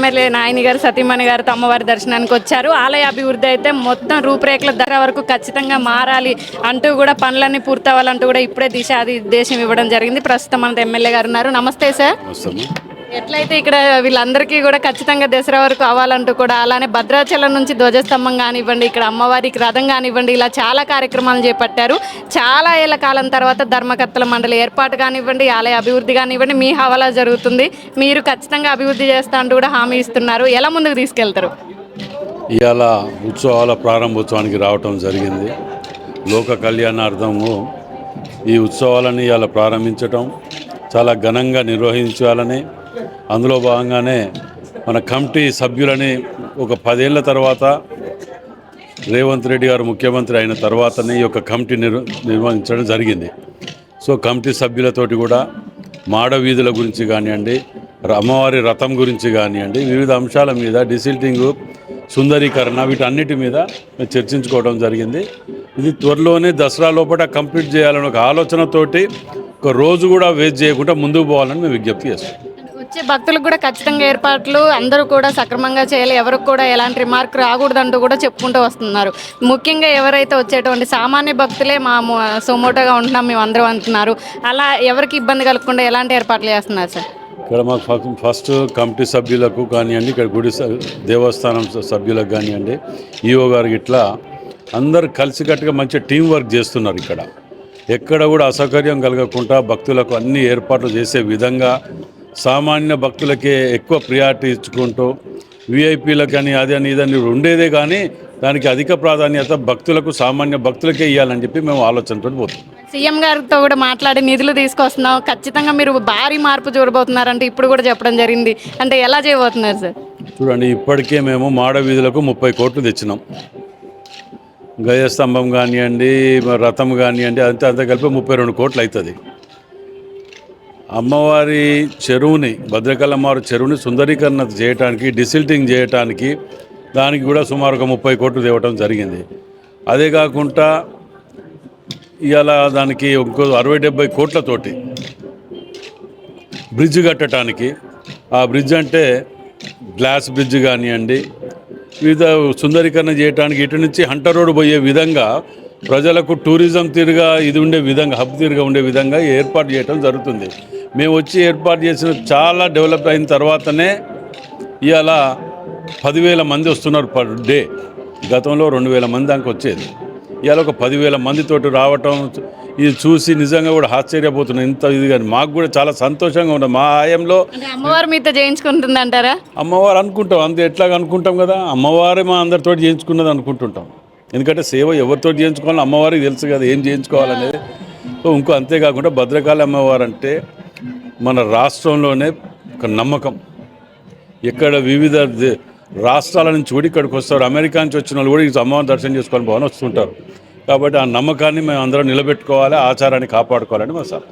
MLA Nayani గారు సతీమణి గారితో అమ్మవారి దర్శనానికి వచ్చారు. ఆలయ అభివృద్ధి అయితే మొత్తం రూపురేఖల ధర వరకు ఖచ్చితంగా మారాలి అంటూ కూడా పనులన్నీ పూర్తవ్వాలంటూ కూడా ఇప్పుడే దేశం ఇవ్వడం జరిగింది. ప్రస్తుతం మనతో ఎమ్మెల్యే గారు ఉన్నారు. నమస్తే సార్. ఎట్లయితే ఇక్కడ వీళ్ళందరికీ కూడా ఖచ్చితంగా దసరా వరకు అవ్వాలంటూ కూడా, అలానే భద్రాచలం నుంచి ధ్వజస్తంభం కానివ్వండి, ఇక్కడ అమ్మవారికి రథం కానివ్వండి, ఇలా చాలా కార్యక్రమాలు చేపట్టారు. చాలా ఏళ్ల కాలం తర్వాత ధర్మకర్తల మండలి ఏర్పాటు కానివ్వండి, ఆలయ అభివృద్ధి కానివ్వండి, మీ హవాలా జరుగుతుంది. మీరు ఖచ్చితంగా అభివృద్ధి చేస్తా అంటూ కూడా హామీ ఇస్తున్నారు. ఎలా ముందుకు తీసుకెళ్తారు? ఇవాళ ఉత్సవాల ప్రారంభోత్సవానికి రావటం జరిగింది. లోక కళ్యాణార్థము ఈ ఉత్సవాలని ఇవాళ ప్రారంభించటం చాలా ఘనంగా నిర్వహించాలని, అందులో భాగంగానే మన కమిటీ సభ్యులని ఒక 10 ఏళ్ల తర్వాత రేవంత్ రెడ్డి గారు ముఖ్యమంత్రి అయిన తర్వాతనే ఈ యొక్క కమిటీ నిర్వహించడం జరిగింది. సో కమిటీ సభ్యులతోటి కూడా మాడ వీధుల గురించి కానివ్వండి, అమ్మవారి రథం గురించి కానివ్వండి, వివిధ అంశాల మీద డిసిల్టింగ్, సుందరీకరణ, వీటన్నిటి మీద మేము చర్చించుకోవడం జరిగింది. ఇది త్వరలోనే దసరా లోపల కంప్లీట్ చేయాలని ఒక ఆలోచనతోటి ఒక రోజు కూడా వేస్ట్ చేయకుండా ముందుకు పోవాలని మేము విజ్ఞప్తి చేస్తాం. వచ్చే భక్తులకు కూడా ఖచ్చితంగా ఏర్పాట్లు అందరూ కూడా సక్రమంగా చేయాలి, ఎవరికి కూడా ఎలాంటి రిమార్క్ రాకూడదంటూ కూడా చెప్పుకుంటూ వస్తున్నారు. ముఖ్యంగా ఎవరైతే వచ్చేటువంటి సామాన్య భక్తులే మా సొమోటోగా ఉంటున్నాం మేము అందరం అంటున్నారు. అలా ఎవరికి ఇబ్బంది కలగకుండా ఎలాంటి ఏర్పాట్లు చేస్తున్నారు సార్? ఇక్కడ మాకు ఫస్ట్ కమిటీ సభ్యులకు కానివ్వండి, ఇక్కడ గుడి దేవస్థానం సభ్యులకు కానివ్వండి, ఈఓ గారికి ఇట్లా అందరు కలిసికట్టుగా మంచి టీం వర్క్ చేస్తున్నారు. ఇక్కడ ఎక్కడ కూడా అసౌకర్యం కలగకుండా భక్తులకు అన్ని ఏర్పాట్లు చేసే విధంగా, సామాన్య భక్తులకే ఎక్కువ ప్రియారిటీ ఇచ్చుకుంటూ, విఐపీలకు కానీ అదని ఇదని ఉండేదే కానీ దానికి అధిక ప్రాధాన్యత భక్తులకు, సామాన్య భక్తులకే ఇవ్వాలని చెప్పి మేము ఆలోచనతో పోతున్నాం. సీఎం గారితో కూడా మాట్లాడి నిధులు తీసుకొస్తున్నాం, ఖచ్చితంగా మీరు భారీ మార్పు చూడబోతున్నారంటే ఇప్పుడు కూడా చెప్పడం జరిగింది. అంటే ఎలా చేయబోతున్నారు సార్? చూడండి, ఇప్పటికే మేము మాడ వీధులకు 30 కోట్లు తెచ్చినాం. గజస్తంభం కానివ్వండి, రథం కానివ్వండి, అంతా కలిపి 32 కోట్లు అవుతుంది. అమ్మవారి చెరువుని, భద్రకాళమ్మవారి చెరువుని సుందరీకరణ చేయడానికి, డిసిల్టింగ్ చేయడానికి, దానికి కూడా సుమారు ఒక 30 కోట్లు తేవటం జరిగింది. అదే కాకుండా ఇవాళ దానికి ఇంకో 60-70 కోట్లతోటి బ్రిడ్జ్ కట్టడానికి, ఆ బ్రిడ్జ్ అంటే గ్లాస్ బ్రిడ్జ్ కానివ్వండి, వివిధ సుందరీకరణ చేయడానికి, ఇటు నుంచి హంటర్ రోడ్ పోయే విధంగా ప్రజలకు టూరిజం తీరుగా ఇది ఉండే విధంగా, హబ్ తీరుగా ఉండే విధంగా ఏర్పాటు చేయడం జరుగుతుంది. మేము వచ్చి ఏర్పాటు చేసిన చాలా డెవలప్ అయిన తర్వాతనే ఇవాళ 10,000 మంది వస్తున్నారు పర్ డే. గతంలో 2,000 మంది దాకా వచ్చేది. ఇవాళ ఒక 10,000 మందితోటి రావటం, ఇది చూసి నిజంగా కూడా ఆశ్చర్యపోతున్నాం. ఇంత ఇది కానీ మాకు కూడా చాలా సంతోషంగా ఉంటుంది. మా ఆయంలో అమ్మవారు మీతో చేయించుకుంటుంది అంటారా? అమ్మవారు అనుకుంటాం, అంతే ఎట్లాగ అనుకుంటాం కదా, అమ్మవారే మా అందరితో చేయించుకున్నది అనుకుంటుంటాం. ఎందుకంటే సేవ ఎవరితో చేయించుకోవాలని అమ్మవారికి తెలుసు కదా, ఏం చేయించుకోవాలనేది. సో ఇంకో అంతేకాకుండా భద్రకాళి అమ్మవారు అంటే మన రాష్ట్రంలోనే ఒక నమ్మకం. ఎక్కడ వివిధ రాష్ట్రాల నుంచి కూడా ఇక్కడికి వస్తారు, అమెరికా నుంచి వచ్చిన వాళ్ళు కూడా ఈ అమ్మవారిని దర్శనం చేసుకోవాలని భావన వస్తుంటారు. కాబట్టి ఆ నమ్మకాన్ని మేము అందరం నిలబెట్టుకోవాలి, ఆచారాన్ని కాపాడుకోవాలని మా సార్.